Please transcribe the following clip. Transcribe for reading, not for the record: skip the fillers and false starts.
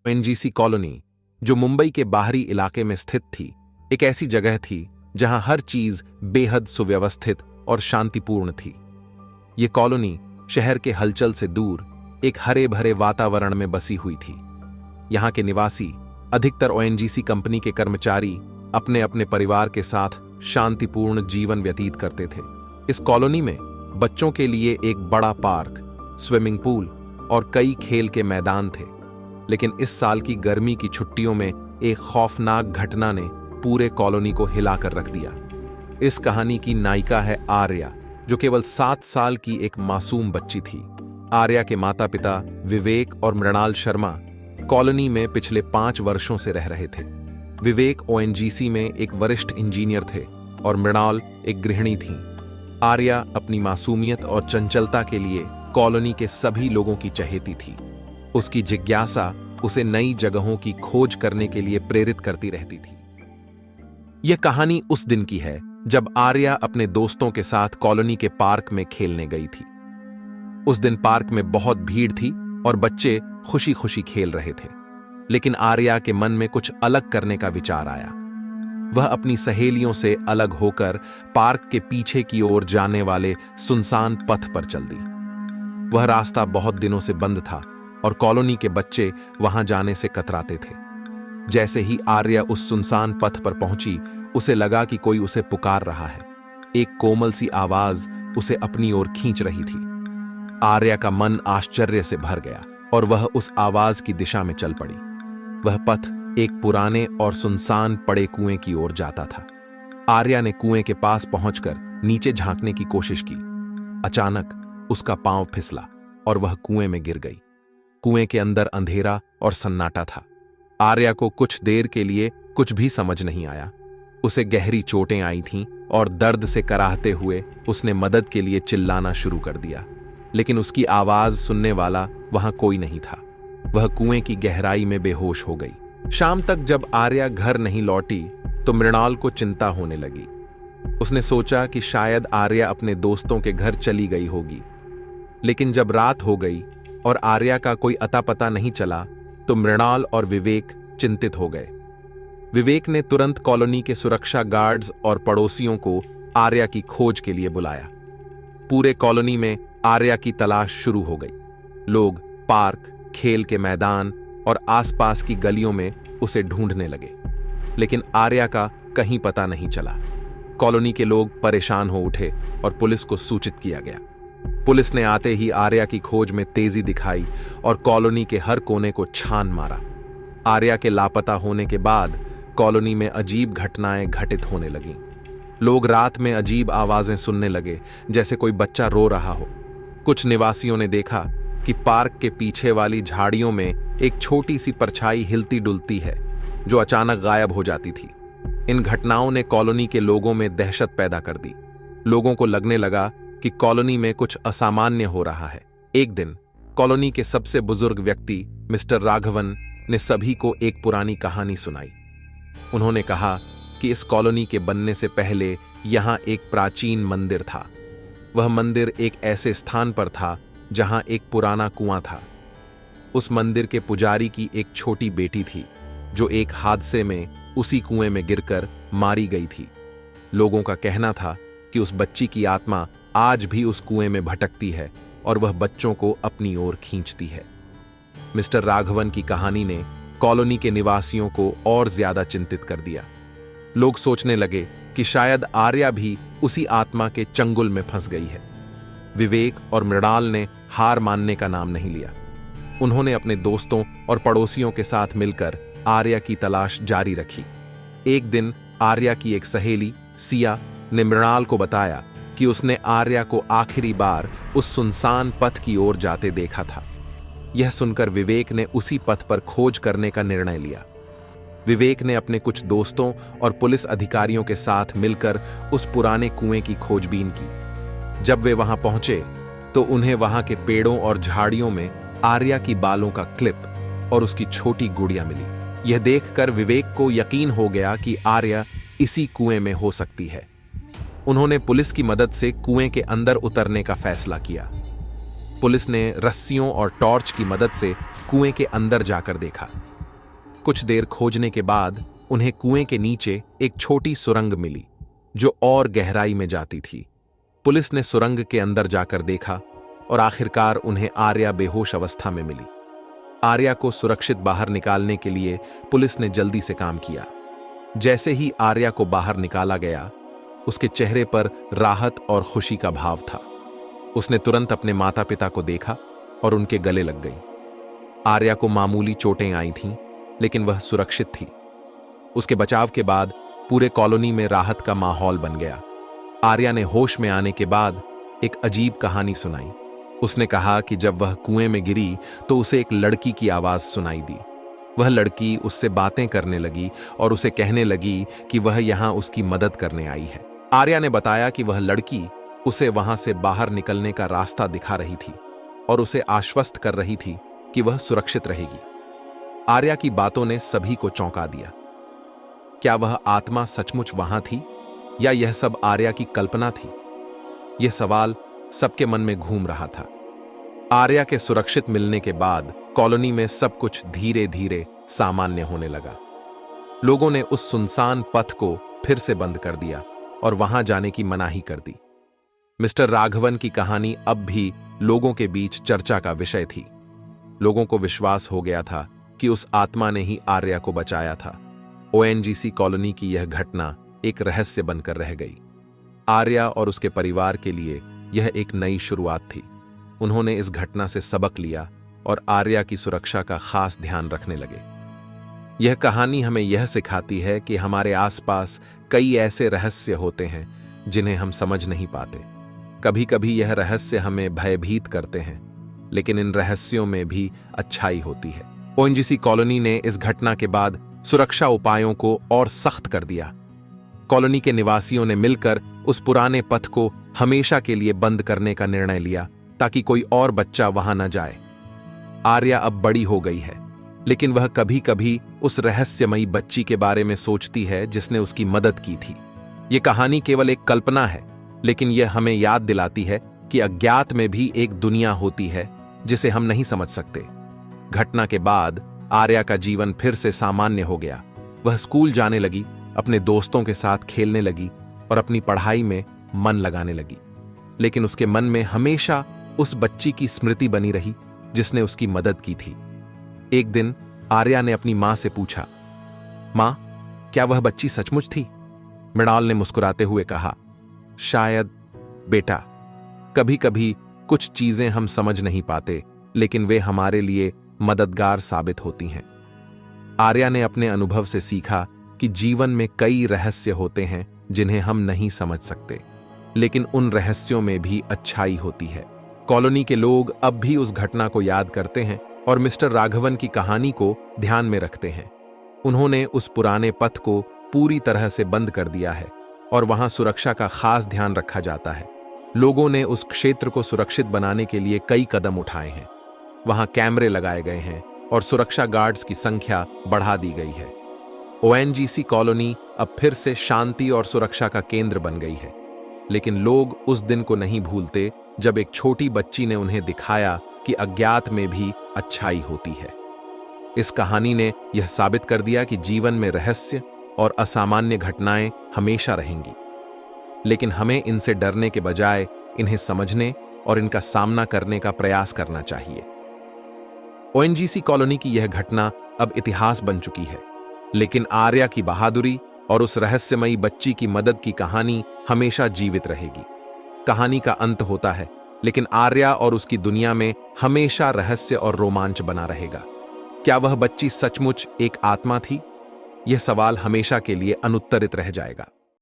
ONGC colony, जो मुंबई के बाहरी इलाके में स्थित थी, एक ऐसी जगह थी जहां हर चीज बेहद सुव्यवस्थित और शांतिपूर्ण थी। ये कॉलोनी शहर के हलचल से दूर एक हरे भरे वातावरण में बसी हुई थी। यहां के निवासी, अधिकतर ओएनजीसी कंपनी के कर्मचारी, अपने अपने परिवार के साथ शांतिपूर्ण जीवन व्यतीत करते थे। इस कॉलोनी में बच्चों के लिए एक बड़ा पार्क, स्विमिंग पूल और कई खेल के मैदान थे। लेकिन इस साल की गर्मी की छुट्टियों में एक खौफनाक घटना ने पूरे कॉलोनी को हिलाकर रख दिया। इस कहानी की नायिका है आर्या, जो केवल 7 साल की एक मासूम बच्ची थी। आर्या के माता पिता विवेक और मृणाल शर्मा कॉलोनी में पिछले 5 वर्षों से रह रहे थे। विवेक ओएनजीसी में एक वरिष्ठ इंजीनियर थे और मृणाल एक गृहिणी थीं। आर्या अपनी मासूमियत और चंचलता के लिए कॉलोनी के सभी लोगों की चहेती थी। उसकी जिज्ञासा उसे नई जगहों की खोज करने के लिए प्रेरित करती रहती थी। यह कहानी उस दिन की है जब आर्या अपने दोस्तों के साथ कॉलोनी के पार्क में खेलने गई थी। उस दिन पार्क में बहुत भीड़ थी और बच्चे खुशी खुशी खेल रहे थे। लेकिन आर्या के मन में कुछ अलग करने का विचार आया। वह अपनी सहेलियों से अलग होकर पार्क के पीछे की ओर जाने वाले सुनसान पथ पर चल दी। वह रास्ता बहुत दिनों से बंद था और कॉलोनी के बच्चे वहां जाने से कतराते थे। जैसे ही आर्या उस सुनसान पथ पर पहुंची, उसे लगा कि कोई उसे पुकार रहा है। एक कोमल सी आवाज उसे अपनी ओर खींच रही थी। आर्या का मन आश्चर्य से भर गया और वह उस आवाज की दिशा में चल पड़ी। वह पथ एक पुराने और सुनसान पड़े कुएं की ओर जाता था। आर्या ने कुएं के पास पहुंचकर नीचे झांकने की कोशिश की। अचानक उसका पांव फिसला और वह कुएं में गिर गई। कुएं के अंदर अंधेरा और सन्नाटा था। आर्या को कुछ देर के लिए कुछ भी समझ नहीं आया। उसे गहरी चोटें आई थीं और दर्द से कराहते हुए उसने मदद के लिए चिल्लाना शुरू कर दिया। लेकिन उसकी आवाज सुनने वाला वहां कोई नहीं था। वह कुएं की गहराई में बेहोश हो गई। शाम तक जब आर्या घर नहीं लौटी तो मृणाल को चिंता होने लगी। उसने सोचा कि शायद आर्या अपने दोस्तों के घर चली गई होगी। लेकिन जब रात हो गई और आर्या का कोई अता पता नहीं चला तो मृणाल और विवेक चिंतित हो गए। विवेक ने तुरंत कॉलोनी के सुरक्षा गार्ड्स और पड़ोसियों को आर्या की खोज के लिए बुलाया। पूरे कॉलोनी में आर्या की तलाश शुरू हो गई। लोग पार्क, खेल के मैदान और आसपास की गलियों में उसे ढूंढने लगे। लेकिन आर्या का कहीं पता नहीं चला। कॉलोनी के लोग परेशान हो उठे और पुलिस को सूचित किया गया। पुलिस ने आते ही आर्या की खोज में तेजी दिखाई और कॉलोनी के हर कोने को छान मारा। आर्या के लापता होने के बाद कॉलोनी में अजीब घटनाएं घटित होने लगीं। लोग रात में अजीब आवाजें सुनने लगे, जैसे कोई बच्चा रो रहा हो। कुछ निवासियों ने देखा कि पार्क के पीछे वाली झाड़ियों में एक छोटी सी परछाई हिलती डुलती है, जो अचानक गायब हो जाती थी। इन घटनाओं ने कॉलोनी के लोगों में दहशत पैदा कर दी। लोगों को लगने लगा कि कॉलोनी में कुछ असामान्य हो रहा है। एक दिन कॉलोनी के सबसे बुजुर्ग व्यक्ति मिस्टर राघवन ने सभी को एक पुरानी कहानी सुनाई। उन्होंने कहा कि इस कॉलोनी के बनने से पहले यहां एक प्राचीन मंदिर था। वह मंदिर एक ऐसे स्थान पर था जहां एक पुराना कुआं था। उस मंदिर के पुजारी की एक छोटी बेटी थी, जो एक हादसे में उसी कुएं में गिरकर मारी गई थी। लोगों का कहना था कि उस बच्ची की आत्मा आज भी उस कुएं में भटकती है और वह बच्चों को अपनी ओर खींचती है। मिस्टर राघवन की कहानी ने कॉलोनी के निवासियों को और ज्यादा चिंतित कर दिया। लोग सोचने लगे कि शायद आर्या भी उसी आत्मा के चंगुल में फंस गई है। विवेक और मृणाल ने हार मानने का नाम नहीं लिया। उन्होंने अपने दोस्तों और पड़ोसियों के साथ मिलकर आर्या की तलाश जारी रखी। एक दिन आर्या की एक सहेली सिया ने मृणाल को बताया कि उसने आर्या को आखिरी बार उस सुनसान पथ की ओर जाते देखा था। यह सुनकर विवेक ने उसी पथ पर खोज करने का निर्णय लिया। विवेक ने अपने कुछ दोस्तों और पुलिस अधिकारियों के साथ मिलकर उस पुराने कुएं की खोजबीन की। जब वे वहां पहुंचे तो उन्हें वहां के पेड़ों और झाड़ियों में आर्या की बालों का क्लिप और उसकी छोटी गुड़िया मिली। यह देखकर विवेक को यकीन हो गया कि आर्या इसी कुएं में हो सकती है। उन्होंने पुलिस की मदद से कुएं के अंदर उतरने का फैसला किया। पुलिस ने रस्सियों और टॉर्च की मदद से कुएं के अंदर जाकर देखा। कुछ देर खोजने के बाद उन्हें कुएं के नीचे एक छोटी सुरंग मिली जो और गहराई में जाती थी। पुलिस ने सुरंग के अंदर जाकर देखा और आखिरकार उन्हें आर्या बेहोश अवस्था में मिली। आर्या को सुरक्षित बाहर निकालने के लिए पुलिस ने जल्दी से काम किया। जैसे ही आर्या को बाहर निकाला गया, उसके चेहरे पर राहत और खुशी का भाव था। उसने तुरंत अपने माता पिता को देखा और उनके गले लग गई। आर्या को मामूली चोटें आई थीं, लेकिन वह सुरक्षित थी। उसके बचाव के बाद पूरे कॉलोनी में राहत का माहौल बन गया। आर्या ने होश में आने के बाद एक अजीब कहानी सुनाई। उसने कहा कि जब वह कुएं में गिरी तो उसे एक लड़की की आवाज सुनाई दी। वह लड़की उससे बातें करने लगी और उसे कहने लगी कि वह यहां उसकी मदद करने आई है। आर्या ने बताया कि वह लड़की उसे वहां से बाहर निकलने का रास्ता दिखा रही थी और उसे आश्वस्त कर रही थी कि वह सुरक्षित रहेगी। आर्या की बातों ने सभी को चौंका दिया। क्या वह आत्मा सचमुच वहां थी या यह सब आर्या की कल्पना थी? यह सवाल सबके मन में घूम रहा था। आर्या के सुरक्षित मिलने के बाद कॉलोनी में सब कुछ धीरे धीरे सामान्य होने लगा। लोगों ने उस सुनसान पथ को फिर से बंद कर दिया और वहां जाने की मनाही कर दी। मिस्टर राघवन की कहानी अब भी लोगों के बीच चर्चा का विषय थी। लोगों को विश्वास हो गया था कि उस आत्मा ने ही आर्या को बचाया था। ओएनजीसी कॉलोनी की यह घटना एक रहस्य बनकर रह गई। आर्या और उसके परिवार के लिए यह एक नई शुरुआत थी। उन्होंने इस घटना से सबक लिया और आर्या की सुरक्षा का खास ध्यान रखने लगे। यह कहानी हमें यह सिखाती है कि हमारे आसपास कई ऐसे रहस्य होते हैं जिन्हें हम समझ नहीं पाते। कभी कभी यह रहस्य हमें भयभीत करते हैं, लेकिन इन रहस्यों में भी अच्छाई होती है। ओएनजीसी कॉलोनी ने इस घटना के बाद सुरक्षा उपायों को और सख्त कर दिया। कॉलोनी के निवासियों ने मिलकर उस पुराने पथ को हमेशा के लिए बंद करने का निर्णय लिया ताकि कोई और बच्चा वहां न जाए। आर्या अब बड़ी हो गई है, लेकिन वह कभी कभी उस रहस्यमयी बच्ची के बारे में सोचती है जिसने उसकी मदद की थी। यह कहानी केवल एक कल्पना है, लेकिन यह हमें याद दिलाती है कि अज्ञात में भी एक दुनिया होती है जिसे हम नहीं समझ सकते। घटना के बाद आर्या का जीवन फिर से सामान्य हो गया। वह स्कूल जाने लगी, अपने दोस्तों के साथ खेलने लगी और अपनी पढ़ाई में मन लगाने लगी। लेकिन उसके मन में हमेशा उस बच्ची की स्मृति बनी रही जिसने उसकी मदद की थी। एक दिन आर्या ने अपनी मां से पूछा, मां, क्या वह बच्ची सचमुच थी? मृणाल ने मुस्कुराते हुए कहा, शायद बेटा, कभी कभी कुछ चीजें हम समझ नहीं पाते, लेकिन वे हमारे लिए मददगार साबित होती हैं। आर्या ने अपने अनुभव से सीखा कि जीवन में कई रहस्य होते हैं जिन्हें हम नहीं समझ सकते, लेकिन उन रहस्यों में भी अच्छाई होती है। कॉलोनी के लोग अब भी उस घटना को याद करते हैं और मिस्टर राघवन की कहानी को ध्यान में रखते हैं। उन्होंने उस पुराने पथ को पूरी तरह से बंद कर दिया है और वहां सुरक्षा का खास ध्यान रखा जाता है। लोगों ने उस क्षेत्र को सुरक्षित बनाने के लिए कई कदम उठाए हैं। वहां कैमरे लगाए गए हैं और सुरक्षा गार्ड्स की संख्या बढ़ा दी गई है। ओएनजीसी कॉलोनी अब फिर से शांति और सुरक्षा का केंद्र बन गई है, लेकिन लोग उस दिन को नहीं भूलते जब एक छोटी बच्ची ने उन्हें दिखाया कि अज्ञात में भी अच्छाई होती है। इस कहानी ने यह साबित कर दिया कि जीवन में रहस्य और असामान्य घटनाएं हमेशा रहेंगी, लेकिन हमें इनसे डरने के बजाय इन्हें समझने और इनका सामना करने का प्रयास करना चाहिए। ओएनजीसी कॉलोनी की यह घटना अब इतिहास बन चुकी है, लेकिन आर्या की बहादुरी और उस रहस्यमयी बच्ची की मदद की कहानी हमेशा जीवित रहेगी। कहानी का अंत होता है, लेकिन आर्या और उसकी दुनिया में हमेशा रहस्य और रोमांच बना रहेगा। क्या वह बच्ची सचमुच एक आत्मा थी? यह सवाल हमेशा के लिए अनुत्तरित रह जाएगा।